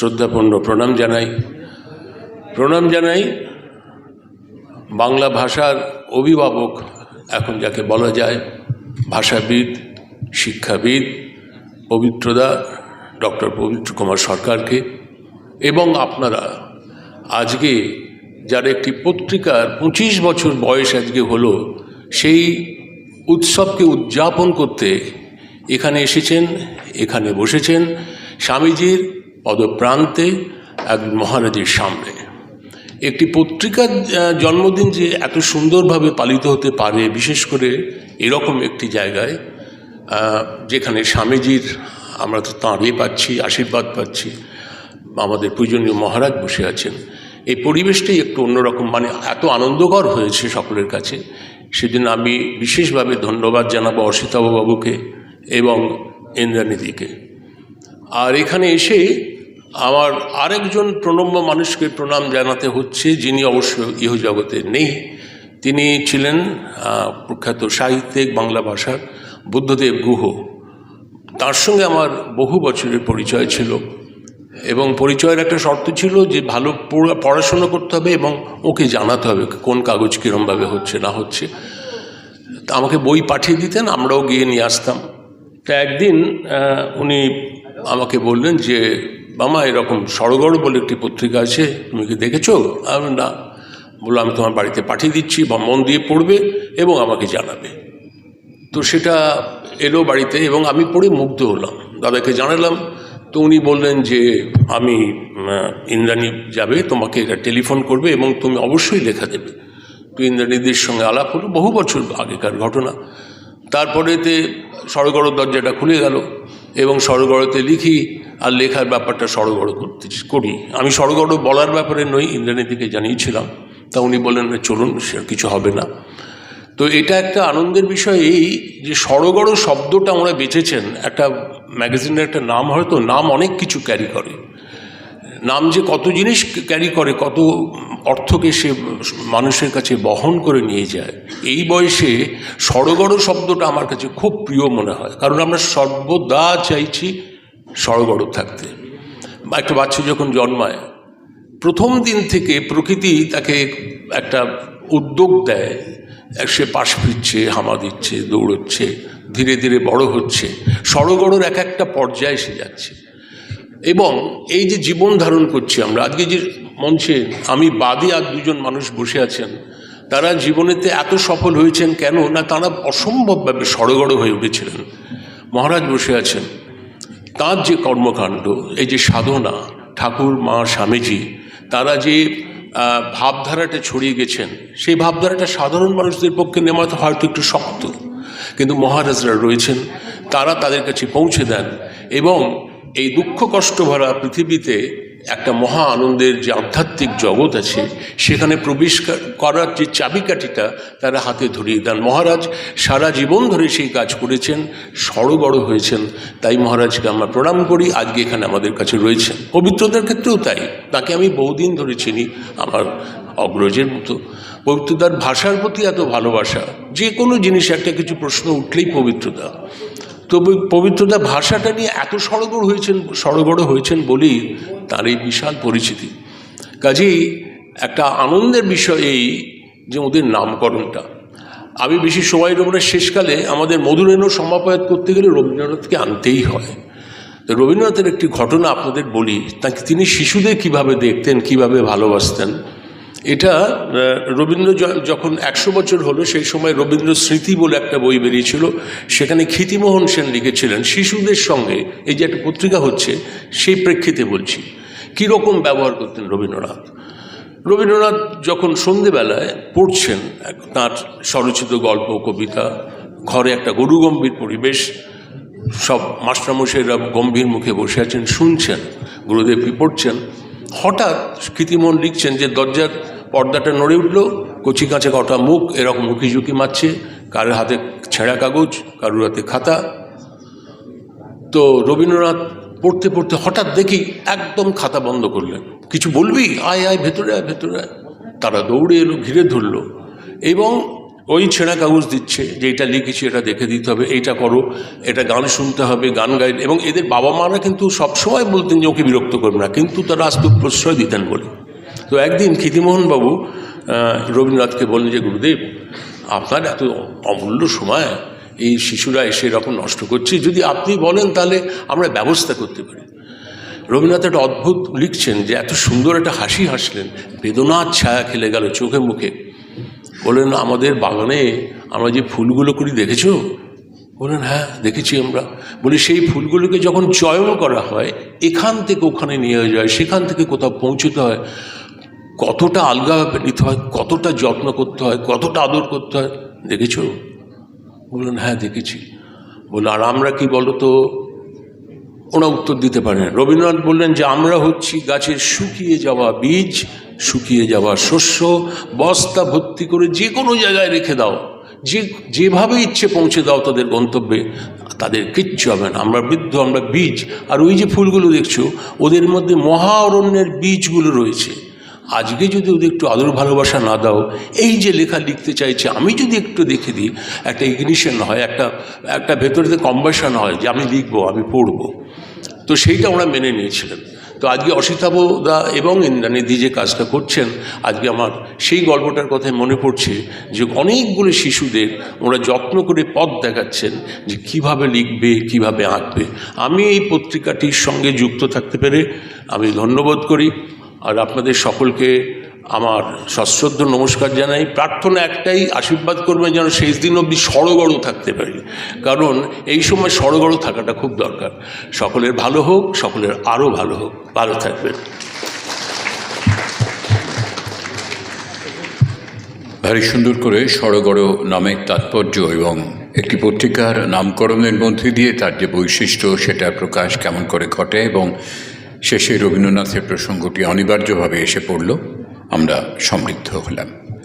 শ্রদ্ধাপূর্ণ প্রণাম জানাই বাংলা ভাষার অভিভাবক, এখন যাকে বলা যায় ভাষাবিদ, শিক্ষাবিদ পবিত্রদা ডক্টর পবিত্র কুমার সরকারকে, এবং আপনারা আজকে যার একটি পত্রিকার 25 বছর বয়স আজকে হলো, সেই উৎসবকে উদযাপন করতে এখানে এসেছেন, এখানে বসেছেন স্বামীজির পদপ্রান্তে এক মহারাজের সামনে। একটি পত্রিকার জন্মদিন যে এত সুন্দরভাবে পালিত হতে পারে, বিশেষ করে এরকম একটি জায়গায় যেখানে স্বামীজির আমরা তো তাঁরই পাচ্ছি, আশীর্বাদ পাচ্ছি, আমাদের পূজনীয় মহারাজ বসে আছেন, এই পরিবেশটাই একটু অন্যরকম, মানে এত আনন্দকর হয়েছে সকলের কাছে। সেজন্য আমি বিশেষভাবে ধন্যবাদ জানাবো অসিতাভবাবুকে এবং ইন্দ্রানীদিকে। আর এখানে এসে আমার আরেকজন প্রণম্য মানুষকে প্রণাম জানাতে হচ্ছে, যিনি অবশ্য ইহজগতে নেই। তিনি ছিলেন প্রখ্যাত সাহিত্যিক, বাংলা ভাষার বুদ্ধদেব গুহ। তার সঙ্গে আমার বহু বছরের পরিচয় ছিল, এবং পরিচয়ের একটা শর্ত ছিল যে ভালো পড়াশোনা করতে হবে এবং ওকে জানাতে হবে কোন কাগজ কীরমভাবে হচ্ছে না হচ্ছে। তা আমাকে বই পাঠিয়ে দিতেন, আমরাও গিয়ে নিয়ে আসতাম। তা একদিন উনি আমাকে বললেন যে মামা, এরকম সড়গড় বলে একটি পত্রিকা আছে, তুমি কি দেখেছো? আমি না। বললো আমি তোমার বাড়িতে পাঠিয়ে দিচ্ছি, বা মন দিয়ে পড়বে এবং আমাকে জানাবে। তো সেটা এলো বাড়িতে এবং আমি পড়ে মুগ্ধ হলাম, দাদাকে জানালাম। তো উনি বললেন যে আমি ইন্দ্রাণী যাবে, তোমাকে এটা টেলিফোন করবে এবং তুমি অবশ্যই লেখা দেবে। তো ইন্দ্রাণীদের সঙ্গে আলাপ হলো, বহু বছর আগেকার ঘটনা। তারপরেতে সড়গড়ের দরজাটা খুলে গেল এবং সড়গড়তে লিখি, আর লেখার ব্যাপারটা সড়গড় করি। আমি সড়গড় বলার ব্যাপারে নই, ইন্দ্রাণীদিকে জানিয়েছিলাম। তা উনি বললেন চলুন, সে কিছু হবে না। তো এটা একটা আনন্দের বিষয় এই যে সড়গড় শব্দটা আমরা বেঁচেছেন। একটা ম্যাগাজিনের একটা নাম, হয়তো নাম অনেক কিছু ক্যারি করে, নাম যে কত জিনিস ক্যারি করে, কত অর্থকে সে মানুষের কাছে বহন করে নিয়ে যায়। এই বয়সে সড়গড় শব্দটা আমার কাছে খুব প্রিয় মনে হয়, কারণ আমরা সর্বদা চাইছি সড়গড় থাকতে। বা একটা বাচ্চা যখন জন্মায়, প্রথম দিন থেকে প্রকৃতি তাকে একটা উদ্যোগ দেয়, সে পাশ ফিরছে, হামা দিচ্ছে, দৌড়চ্ছে, ধীরে ধীরে বড় হচ্ছে, সড়গড়ের এক একটা পর্যায়ে এসে যাচ্ছে। এবং এই যে জীবন ধারণ করছি আমরা আজকে, যে মঞ্চে আমি বাদে আর দুজন মানুষ বসে আছেন, তারা জীবনেতে এত সফল হয়েছেন কেন না, তারা অসম্ভবভাবে সড়গড় হয়ে উঠেছিলেন। মহারাজ বসে আছেন, তাঁর যে কর্মকাণ্ড, এই যে সাধনা, ঠাকুর, মা, স্বামীজি, তারা যে ভাবধারাটা ছড়িয়ে গেছেন, সেই ভাবধারাটা সাধারণ মানুষদের পক্ষে নেওয়া হয়তো একটু শক্ত, কিন্তু মহারাজরা রয়েছেন, তারা তাদের কাছে পৌঁছে দেন এবং এই দুঃখ কষ্ট ভরা পৃথিবীতে একটা মহা আনন্দের যে আধ্যাত্মিক জগৎ আছে, সেখানে প্রবেশ করার যে চাবিকাঠিটা তারা হাতে ধরিয়ে দেন। মহারাজ সারা জীবন ধরে সেই কাজ করেছেন, সড়গড় হয়েছেন। তাই মহারাজকে আমরা প্রণাম করি, আজকে এখানে আমাদের কাছে রয়েছেন। পবিত্রতার ক্ষেত্রেও তাই, তাকে আমি বহুদিন ধরে চিনি, আমার অগ্রজের মতো। পবিত্রতার ভাষার প্রতি এত ভালোবাসা, যে কোনো জিনিস একটা কিছু প্রশ্ন উঠলেই পবিত্রতা। তবে পবিত্রতা ভাষাটা নিয়ে এত সড়গড় হয়েছেন বলেই তার এই বিশাল পরিচিতি। কাজেই একটা আনন্দের বিষয় এই যে ওদের নামকরণটা। আমি বেশি সময় নেব না, শেষকালে আমাদের মধুরেণু সমাপ্যায়ন করতে গেলে রবীন্দ্রনাথকে আনতেই হয়। তো রবীন্দ্রনাথের একটি ঘটনা আপনাদের বলি, তাকে তিনি শিশুদের কিভাবে দেখতেন, কিভাবে ভালোবাসতেন। এটা রবীন্দ্র যখন 100 বছর হলো, সেই সময় রবীন্দ্র স্মৃতি বলে একটা বই বেরিয়েছিল, সেখানে ক্ষিতিমোহন সেন লিখেছিলেন শিশুদের সঙ্গে, এই যে একটা পত্রিকা হচ্ছে সেই প্রেক্ষিতে বলছি, কীরকম ব্যবহার করতেন রবীন্দ্রনাথ। রবীন্দ্রনাথ যখন সন্ধেবেলায় পড়ছেন তাঁর স্বরচিত গল্প, কবিতা, ঘরে একটা গরুগম্ভীর পরিবেশ, সব মাস্টারমশাইরা গম্ভীর মুখে বসে আছেন, শুনছেন, গুরুদেবকে পড়ছেন। হঠাৎ ক্ষিতিমোহন লিখছেন যে দরজার পর্দাটা নড়ে উঠল, কচি কাঁচা কটা মুখ এরকম মুখি ঝুঁকি মারছে, কারোর হাতে ছেঁড়া কাগজ, কারোর হাতে খাতা। তো রবীন্দ্রনাথ পড়তে পড়তে হঠাৎ দেখি একদম খাতা বন্ধ করলেন। কিছু বলবি? আয় আয়, ভেতরে আয়, ভেতরে আয়। তারা দৌড়ে এলো, ঘিরে ধরল এবং ওই ছেঁড়া কাগজ দিচ্ছে যে এটা লিখেছি, এটা দেখে দিতে হবে, এইটা করো, এটা গান শুনতে হবে, গান গাই। এবং এদের বাবা মারা কিন্তু সবসময় বলতেন যে ওকে বিরক্ত করবে না, কিন্তু তারা আস্তু প্রশ্রয় দিতেন বলে। তো একদিন ক্ষিতিমোহনবাবু রবীন্দ্রনাথকে বললেন যে গুরুদেব, আপনার এত অমূল্য সময় এই শিশুরা এসে এরকম নষ্ট করছে, যদি আপনি বলেন তাহলে আমরা ব্যবস্থা করতে পারি। রবীন্দ্রনাথ একটা অদ্ভুত লিখছেন যে এত সুন্দর একটা হাসি হাসলেন, বেদনার ছায়া খেলে গেল চোখে মুখে। বললেন, আমাদের বাগানে আমরা যে ফুলগুলো করি দেখেছো? বললেন, হ্যাঁ দেখেছি আমরা। বলি, সেই ফুলগুলোকে যখন চয়ন করা হয়, এখান থেকে ওখানে নিয়ে যায়, সেখান থেকে কোথাও পৌঁছতে হয়, কতটা আলগা নিতে হয়, কতটা যত্ন করতে হয়, কতটা আদর করতে হয়, দেখেছো? বললেন, হ্যাঁ দেখেছি। বলল, আর আমরা কি বলো তো? ওরা উত্তর দিতে পারেন। রবীন্দ্রনাথ বললেন যে আমরা হচ্ছি গাছের শুকিয়ে যাওয়া বীজ, শুকিয়ে যাওয়া শস্য, বস্তা ভর্তি করে যে কোনো জায়গায় রেখে দাও, যেভাবে ইচ্ছে পৌঁছে দাও তাদের গন্তব্যে, তাদের কিচ্ছু হবে না। আমরা বৃদ্ধ, আমরা বীজ। আর ওই যে ফুলগুলো দেখছো, ওদের মধ্যে মহা অরণ্যের বীজগুলো রয়েছে। আজকে যদি ওদের একটু আদর ভালোবাসা না দাও, এই যে লেখা লিখতে চাইছে, আমি যদি একটু দেখে দিই, একটা ইগনিশন হয়, একটা ভেতরেতে কম্বাসন হয় যে আমি লিখবো, আমি পড়বো। তো সেইটা ওরা মেনে নিয়েছিলেন। তো আজকে অসিতাভদা এবং ইন্দ্রাণীদি যে কাজটা করছেন, আজকে আমার সেই গল্পটার কথাই মনে পড়ছে যে অনেকগুলো শিশুদের ওরা যত্ন করে পথ দেখাচ্ছেন যে কিভাবে লিখবে, কিভাবে আঁকবে। আমি এই পত্রিকাটির সঙ্গে যুক্ত থাকতে পেরে আমি ধন্যবাদ করি। আর আপনাদের সকলকে আমার সশ্রদ্ধ নমস্কার জানাই। প্রার্থনা একটাই, আশীর্বাদ করবেন যেন শেষ দিন অবধি সড়গড় থাকতে পারি, কারণ এই সময় সড়গড় থাকাটা খুব দরকার। সকলের ভালো হোক, সকলের আরও ভালো হোক। ভালো থাকবেন। ভারী সুন্দর করে সড়গড় নামের তাৎপর্য এবং একটি পত্রিকার নামকরণের মধ্যে দিয়ে তার যে বৈশিষ্ট্য, সেটার প্রকাশ কেমন করে ঘটে, এবং শেষে রবীন্দ্রনাথের প্রসঙ্গটি অনিবার্যভাবে এসে পড়ল। আমরা সমৃদ্ধ হলাম।